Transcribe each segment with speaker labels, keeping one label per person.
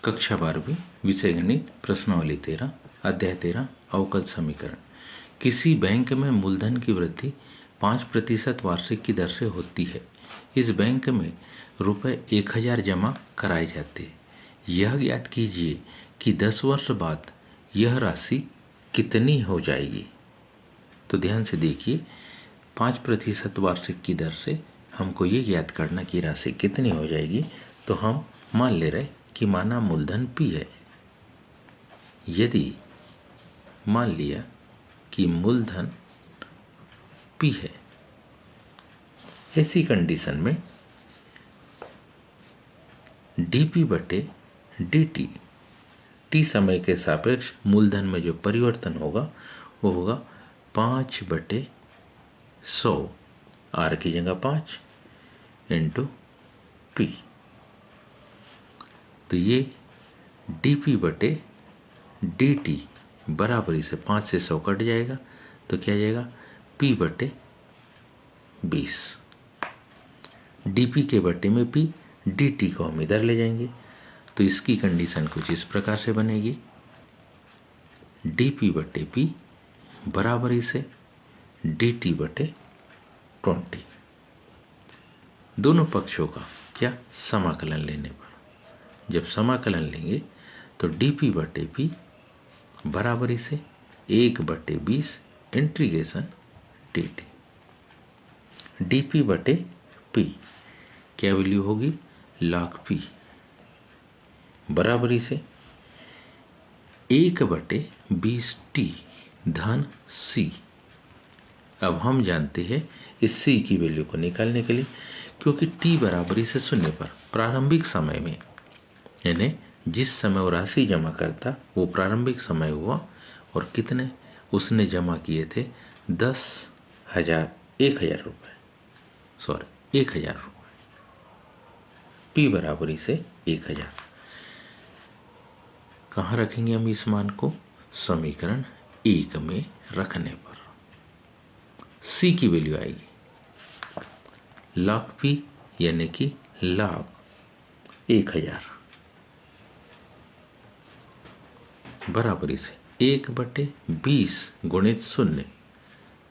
Speaker 1: कक्षा 12वीं विषय गणित प्रश्नावली 13 अध्याय 13 अवकल समीकरण। किसी बैंक में मूलधन की वृद्धि 5% वार्षिक की दर से होती है। इस बैंक में रुपए 1000 जमा कराए जाते हैं। यह ज्ञात कीजिए कि 10 वर्ष बाद यह राशि कितनी हो जाएगी। तो ध्यान से देखिए, 5% वार्षिक की दर से हमको ये ज्ञात करना कि राशि कितनी हो जाएगी। तो हम मान ले रहे कि माना मूलधन P है। यदि मान लिया कि मूलधन P है, ऐसी कंडीशन में dP बटे dt t समय के सापेक्ष मूलधन में जो परिवर्तन होगा वो होगा 5/100, R की जगह 5 इंटू P। तो ये dP बटे dt बराबरी से 5 से 100 कट जाएगा, तो क्या जाएगा P बटे 20। dP के बटे में P, dt को हम इधर ले जाएंगे। तो इसकी कंडीशन कुछ इस प्रकार से बनेगी, dP बटे P बराबरी से dt बटे 20। दोनों पक्षों का क्या समाकलन लेने पर, जब समाकलन लेंगे तो dP बटे P बराबरी से 1/20 इंटीग्रेशन dt। dP बटे P क्या वैल्यू होगी, log P बराबरी से 1/20t धन C। अब हम जानते हैं इस C की वैल्यू को निकालने के लिए, क्योंकि t बराबरी से 0 पर प्रारंभिक समय में, यानी जिस समय वो राशि जमा करता वो प्रारंभिक समय हुआ, और कितने उसने जमा किए थे 10,000 रुपये, 1000 रुपये। P बराबरी से 1000 कहाँ रखेंगे हम इस मान को, समीकरण 1 में रखने पर C की वैल्यू आएगी log P यानी कि log 1000 बराबरी से 1/20 गुणित 0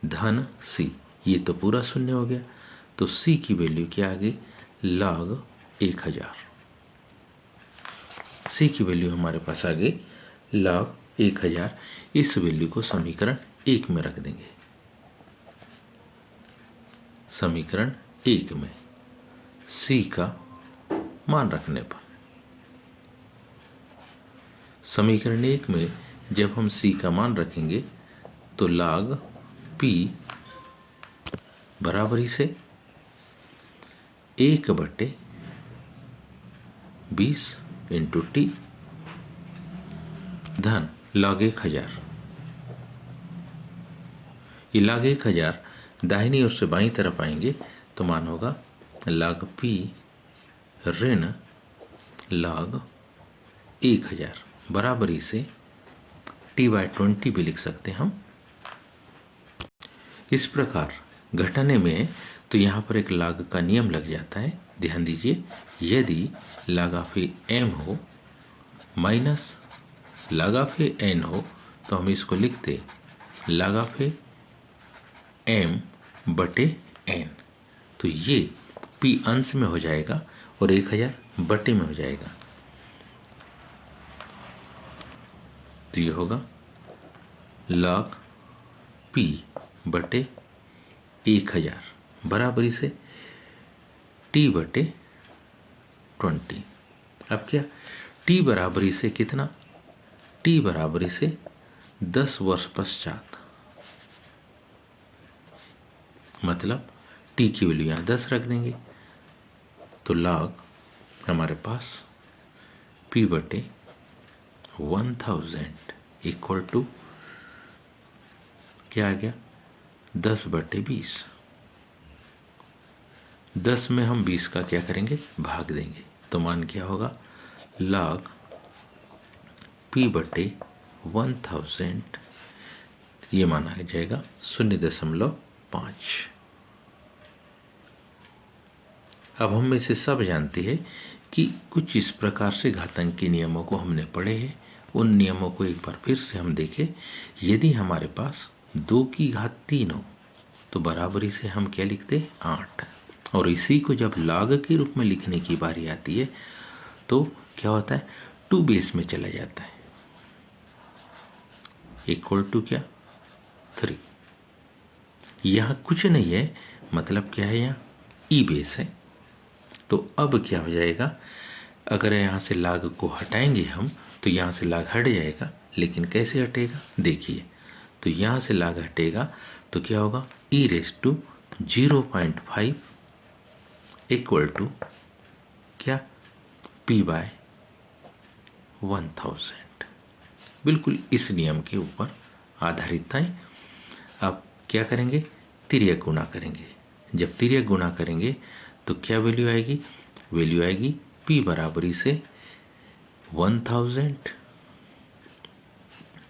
Speaker 1: धन C। ये तो पूरा शून्य हो गया, तो C की वैल्यू क्या आ गई, log 1000। C की वैल्यू हमारे पास आ गई log 1000। इस वैल्यू को समीकरण 1 में रख देंगे। समीकरण 1 में C का मान रखने पर, समीकरण 1 में जब हम C का मान रखेंगे तो log P बराबरी से 1/20 इंटू टी धन log 1000। ये log 1000 दाहिनी ओर से बाईं तरफ आएंगे तो मान होगा log P ऋण log 1000 बराबरी से t/20 भी लिख सकते हैं हम। इस प्रकार घटाने में तो यहाँ पर एक log का नियम लग जाता है। ध्यान दीजिए, यदि log m हो माइनस log n हो तो हम इसको लिखते log m बटे n। तो ये P अंश में हो जाएगा और 1000 बटे में हो जाएगा। तो ये होगा log P बटे 1000 बराबरी से t बटे 20। अब क्या t बराबरी से कितना, t बराबरी से 10 वर्ष पश्चात, मतलब t की वैल्यू यहाँ 10 रख देंगे। तो log हमारे पास P बटे 1000 इक्वल टू क्या आ गया, 10/20। 10 में हम 20 का क्या करेंगे, भाग देंगे। तो मान क्या होगा, log P बटे 1000, ये मान आ जाएगा 0.5। अब हम इसे सब जानते हैं कि कुछ इस प्रकार से घातांक के नियमों को हमने पढ़े हैं। उन नियमों को एक बार फिर से हम देखें। यदि हमारे पास 2 की घात 3 हो तो बराबरी से हम क्या लिखते हैं 8, और इसी को जब log के रूप में लिखने की बारी आती है तो क्या होता है 2 बेस में चला जाता है, इक्वल टू क्या 3। यहाँ कुछ नहीं है, मतलब क्या है यहाँ ई बेस है। तो अब क्या हो जाएगा, अगर यहाँ से log को हटाएंगे हम तो यहाँ से log हट जाएगा, लेकिन कैसे हटेगा देखिए। तो यहाँ से log हटेगा तो क्या होगा e⁻⁵ इक्वल टू क्या p/1000। बिल्कुल इस नियम के ऊपर आधारित था। अब क्या करेंगे, तिर्यक गुणा करेंगे। जब तिर्यक गुणा करेंगे तो क्या वैल्यू आएगी, वैल्यू आएगी p बराबरी से 1000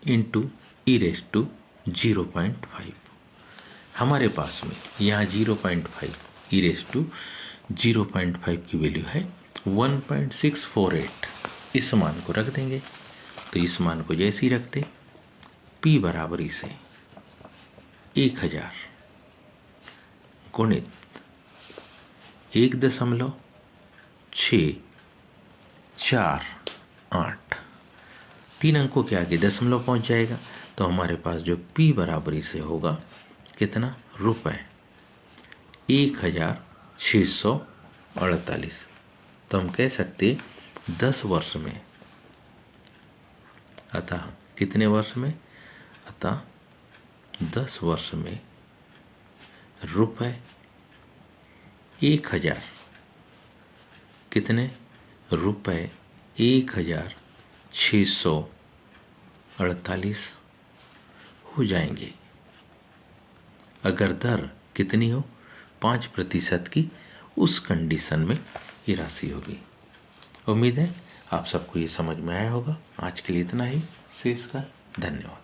Speaker 1: इंटू e⁻⁵। हमारे पास में यहाँ 0.5 e⁻⁵ की वैल्यू है 1.648। इस मान को रख देंगे। तो इस मान को जैसे ही रखते p बराबरी से 1000 गुणित 1.648, 3 अंकों के आगे दशमलव पहुंच जाएगा। तो हमारे पास जो p बराबरी से होगा कितना रुपए 1648। तो हम कह सकते 10 वर्ष में, अतः कितने वर्ष में, अतः 10 वर्ष में रुपए 1000 कितने रुपए 1648 हो जाएंगे। अगर दर कितनी हो 5% की, उस कंडीशन में ये राशि होगी। उम्मीद है आप सबको ये समझ में आया होगा। आज के लिए इतना ही। शेष का धन्यवाद।